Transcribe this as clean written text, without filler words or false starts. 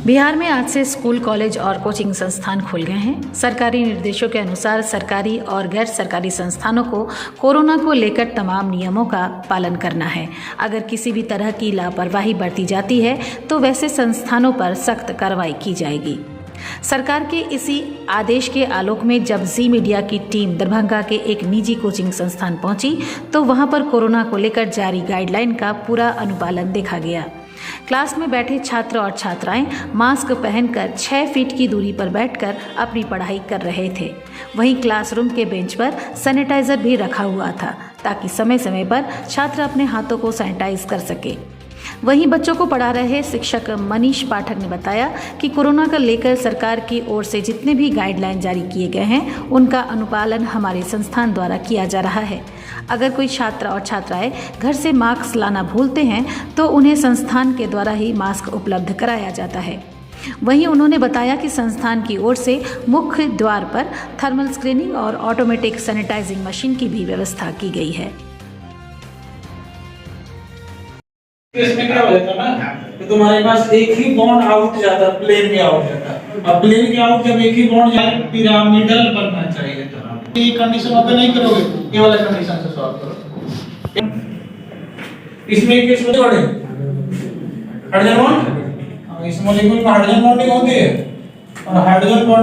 बिहार में आज से स्कूल, कॉलेज और कोचिंग संस्थान खुल गए हैं। सरकारी निर्देशों के अनुसार सरकारी और गैर सरकारी संस्थानों को कोरोना को लेकर तमाम नियमों का पालन करना है। अगर किसी भी तरह की लापरवाही बरती जाती है तो वैसे संस्थानों पर सख्त कार्रवाई की जाएगी। सरकार के इसी आदेश के आलोक में जब जी मीडिया की टीम दरभंगा के एक निजी कोचिंग संस्थान पहुंची तो वहां पर कोरोना को लेकर जारी गाइडलाइन का पूरा अनुपालन देखा गया। क्लास में बैठे छात्र और छात्राएं मास्क पहनकर 6 फीट की दूरी पर बैठकर अपनी पढ़ाई कर रहे थे। वहीं क्लासरूम के बेंच पर सैनिटाइजर भी रखा हुआ था ताकि समय समय पर छात्र अपने हाथों को सैनिटाइज कर सके। वहीं बच्चों को पढ़ा रहे शिक्षक मनीष पाठक ने बताया कि कोरोना को लेकर सरकार की ओर से जितने भी गाइडलाइन जारी किए गए हैं उनका अनुपालन हमारे संस्थान द्वारा किया जा रहा है। अगर कोई छात्र और छात्राएं घर से मास्क लाना भूलते हैं तो उन्हें संस्थान के द्वारा ही मास्क उपलब्ध कराया जाता है। वहीं उन्होंने बताया कि संस्थान की ओर से मुख्य द्वार पर थर्मल स्क्रीनिंग और ऑटोमेटिक सैनिटाइजिंग मशीन की भी व्यवस्था की गई है। इसमें क्या हो जाता ना कि तुम्हारे पास एक ही बॉन्ड आउट जाता, प्लेन में आउट जाता। अब प्लेन के आउट जब एक ही बॉन्ड जाए पिरामिडल बनना चाहिए। तो ये कंडीशन ओपन नहीं करोगे, ये वाला कंडीशन से सॉल्व करो। इसमें एक केस में जोड़े हाइड्रोजन बॉन्ड, इस मॉलिक्यूल में हाइड्रोजन बॉन्डिंग होती है और हाइड्रोजन बॉन्डिंग